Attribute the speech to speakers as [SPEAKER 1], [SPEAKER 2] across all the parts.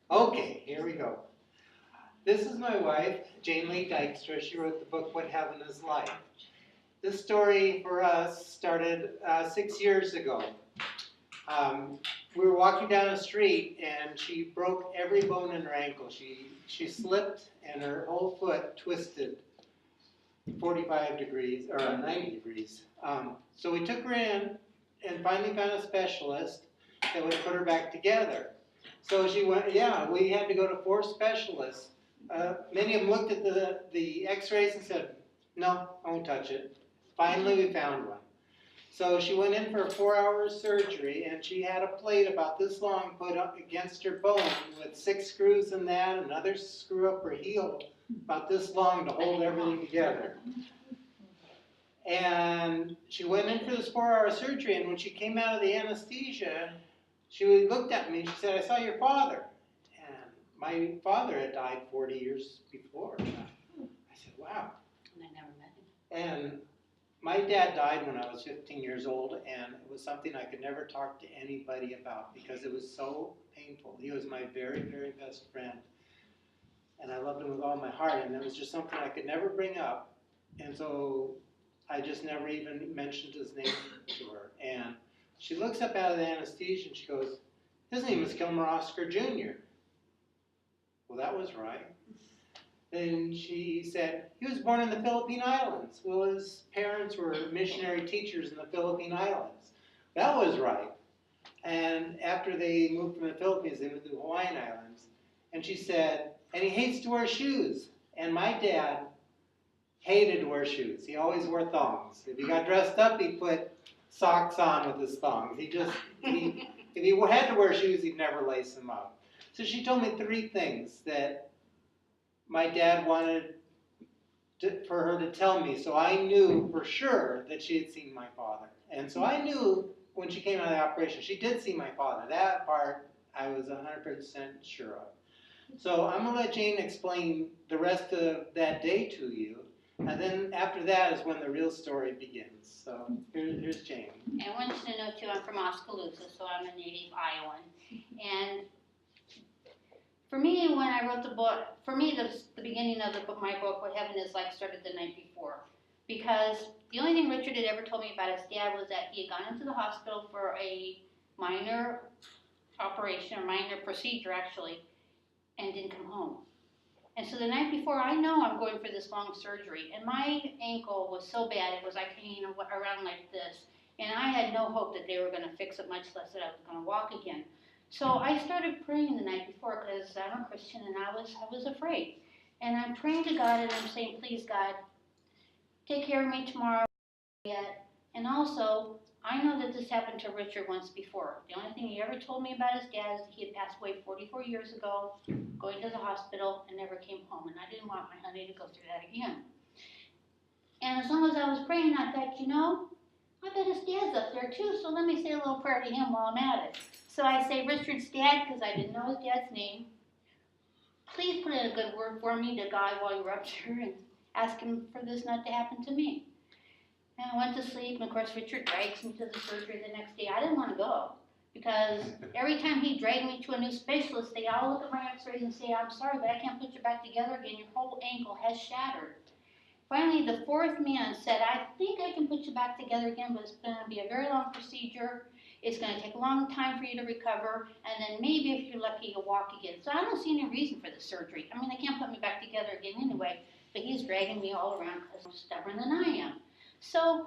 [SPEAKER 1] Okay, here we go. This is my wife, Jane Lee Dykstra. She wrote the book, What Heaven is Like. This story for us started 6 years ago. We were walking down a street and she broke every bone in her ankle. She slipped and her whole foot twisted 45 degrees, or 90 degrees. So we took her in and finally found a specialist that would put her back together. So she went, we had to go to 4 specialists. Many of them looked at the x-rays and said, no, I won't touch it. Finally, we found one. So she went in for a 4-hour surgery, and she had a plate about this long put up against her bone with 6 screws in that, another screw up her heel about this long to hold everything together. And she went in for this 4-hour surgery, and when she came out of the anesthesia, she looked at me and she said, I saw your father. And my father had died 40 years before. I said, wow.
[SPEAKER 2] And I never met him.
[SPEAKER 1] And my dad died when I was 15 years old, and it was something I could never talk to anybody about because it was so painful. He was my very, very best friend, and I loved him with all my heart, and it was just something I could never bring up, and so I just never even mentioned his name to her. And she looks up out of the anesthesia and she goes, his name is Kilmer Oscar Jr. Well, that was right. Then she said, he was born in the Philippine Islands. Well, his parents were missionary teachers in the Philippine Islands. That was right. And after they moved from the Philippines, they moved to the Hawaiian Islands. And she said, and he hates to wear shoes. And my dad hated to wear shoes. He always wore thongs. If he got dressed up, he'd put socks on with his thongs. If he had to wear shoes, he'd never lace them up. So she told me 3 things that my dad wanted for her to tell me, so I knew for sure that she had seen my father. And so I knew when she came out of the operation, she did see my father. That part I was 100% sure of. So I'm going to let Jane explain the rest of that day to you. And then after that is when the real story begins. So here's Jane.
[SPEAKER 2] And I want you to know, too, I'm from Oskaloosa, so I'm a native Iowan. And for me, when I wrote the book, for me, the beginning of my book, What Heaven is Like, started the night before. Because the only thing Richard had ever told me about his dad was that he had gone into the hospital for a minor operation, or minor procedure, actually, and didn't come home. And so the night before, I know I'm going for this long surgery, and my ankle was so bad, it was like hanging around like this, and I had no hope that they were going to fix it, much less that I was going to walk again. So I started praying the night before, because I'm a Christian, and I was afraid. And I'm praying to God, and I'm saying, please, God, take care of me tomorrow. And also, I know that this happened to Richard once before. The only thing he ever told me about his dad is that he had passed away 44 years ago, going to the hospital, and never came home. And I didn't want my honey to go through that again. And as long as I was praying, I thought, I bet his dad's up there too, so let me say a little prayer to him while I'm at it. So I say, Richard's dad, because I didn't know his dad's name, please put in a good word for me to God while you're up there and ask him for this not to happen to me. And I went to sleep, and of course Richard drags me to the surgery the next day. I didn't want to go, because every time he dragged me to a new specialist, they all look at my x-rays and say, I'm sorry, but I can't put you back together again. Your whole ankle has shattered. Finally, the 4th man said, I think I can put you back together again, but it's going to be a very long procedure. It's going to take a long time for you to recover, and then maybe if you're lucky, you'll walk again. So I don't see any reason for the surgery. I mean, they can't put me back together again anyway, but he's dragging me all around because I'm stubborn than I am. So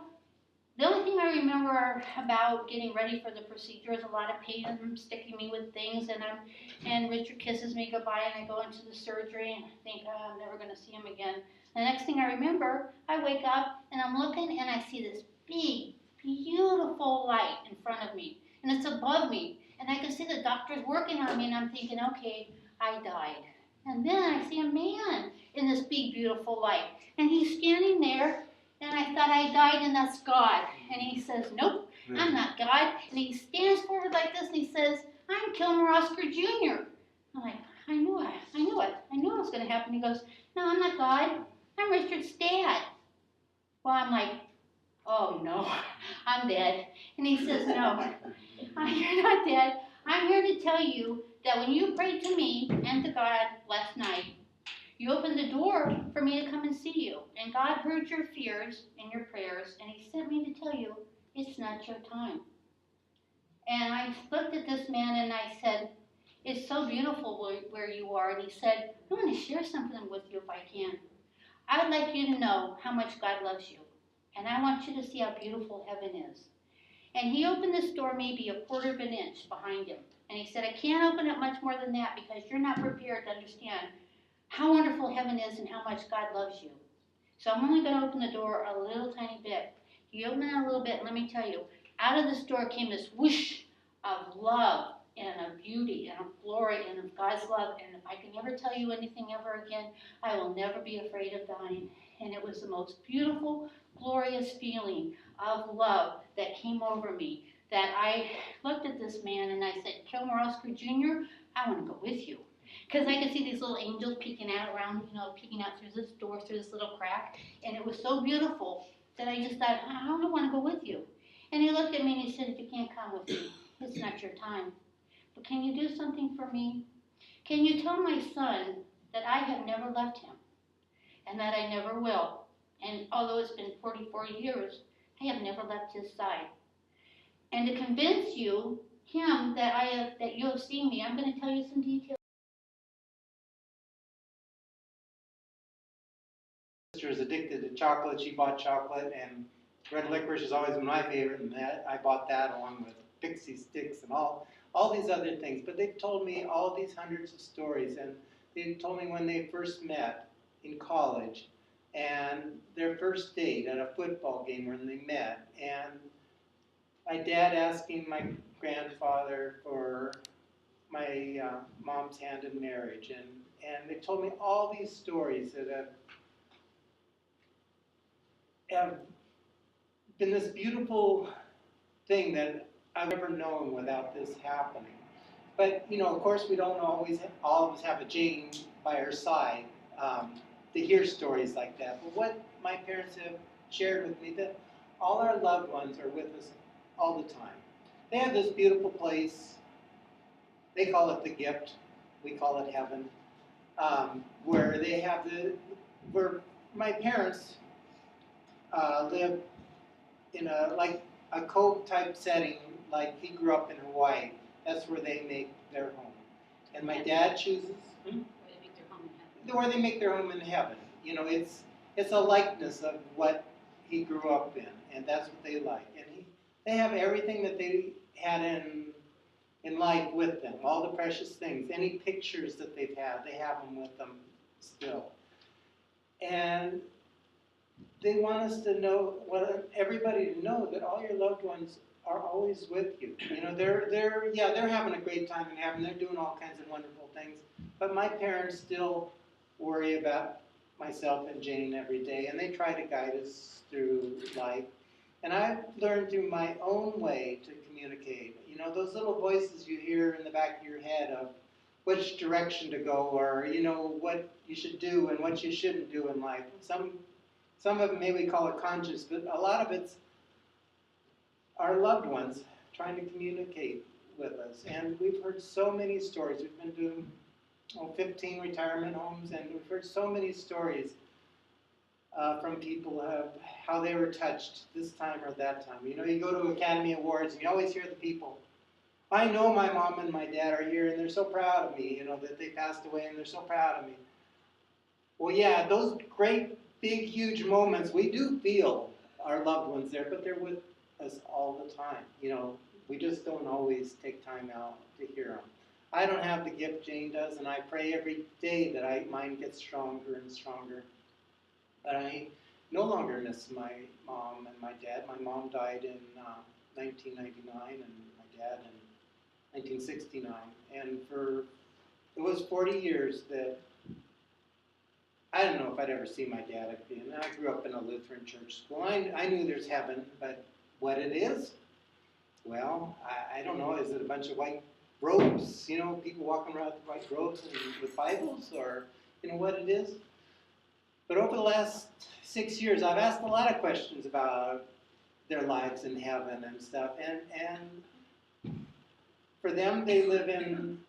[SPEAKER 2] the only thing I remember about getting ready for the procedure is a lot of pain and them sticking me with things, and Richard kisses me goodbye, and I go into the surgery, and I think, I'm never going to see him again. The next thing I remember, I wake up, and I'm looking, and I see this big, beautiful light in front of me, and it's above me, and I can see the doctors working on me, and I'm thinking, okay, I died. And then I see a man in this big, beautiful light, and he's standing there, and I thought I died, and that's God. And he says, nope, I'm not God. And he stands forward like this, and he says, I'm Kilmer Oscar Jr. I'm like, I knew it. I knew it was going to happen. He goes, no, I'm not God. I'm Richard's dad. Well, I'm like, oh, no, I'm dead. And he says, no, you're not dead. I'm here to tell you that when you prayed to me and to God last night, you opened the door for me to come and see you. And God heard your fears and your prayers, and He sent me to tell you it's not your time. And I looked at this man and I said, it's so beautiful where you are. And he said, I want to share something with you if I can. I would like you to know how much God loves you. And I want you to see how beautiful heaven is. And he opened this door maybe a quarter of an inch behind him. And he said, I can't open it much more than that because you're not prepared to understand how wonderful heaven is and how much God loves you. So I'm only going to open the door a little tiny bit. He opened it a little bit, and let me tell you, out of this door came this whoosh of love and of beauty and of glory and of God's love. And if I can never tell you anything ever again, I will never be afraid of dying. And it was the most beautiful, glorious feeling of love that came over me, that I looked at this man and I said, Kilmer Oscar Jr., I want to go with you. Because I could see these little angels peeking out around, peeking out through this door, through this little crack. And it was so beautiful that I just thought, I don't want to go with you. And he looked at me and he said, if you can't come with me, it's not your time. But can you do something for me? Can you tell my son that I have never left him and that I never will? And although it's been 44 years, I have never left his side. And to convince him that you have seen me, I'm going to tell you some details.
[SPEAKER 1] Sister is addicted to chocolate. She bought chocolate, and red licorice has always been my favorite, and I bought that along with pixie sticks and all these other things. But they've told me all these hundreds of stories, and they told me when they first met in college, and their first date at a football game when they met, and my dad asking my grandfather for my mom's hand in marriage, and they told me all these stories that have been this beautiful thing that I've never known without this happening. But, of course, we don't always all of us have a Jane by our side to hear stories like that. But what my parents have shared with me, that all our loved ones are with us all the time. They have this beautiful place. They call it the gift. We call it heaven. Where they have where my parents live in a cove type setting, like he grew up in Hawaii. That's where they make their home. And my dad chooses where they make their home in heaven. It's a likeness of what he grew up in, and that's what they like. And they have everything that they had in life with them, all the precious things, any pictures that they've had, they have them with them still. And they want us to know, everybody to know that all your loved ones are always with you. They're having a great time in heaven. They're doing all kinds of wonderful things. But my parents still worry about myself and Jane every day, and they try to guide us through life. And I've learned through my own way to communicate. Those little voices you hear in the back of your head of which direction to go, or what you should do and what you shouldn't do in life. Some of it maybe call it conscious, but a lot of it's our loved ones trying to communicate with us. And we've heard so many stories. We've been doing 15 retirement homes, and we've heard so many stories from people how they were touched this time or that time. You go to Academy Awards, and you always hear the people. I know my mom and my dad are here, and they're so proud of me, that they passed away, and they're so proud of me. Well, yeah, those great, big, huge moments, we do feel our loved ones there, but they're with us all the time. We just don't always take time out to hear them. I don't have the gift Jane does, and I pray every day that mine gets stronger and stronger. But I no longer miss my mom and my dad. My mom died in 1999, and my dad in 1969. And it was 40 years that I don't know if I'd ever see my dad again. I grew up in a Lutheran church school. I knew there's heaven, but what it is, well, I don't know. Is it a bunch of white robes? People walking around with white robes and with Bibles, or what it is? But over the last 6 years, I've asked a lot of questions about their lives in heaven and stuff. And for them, they live in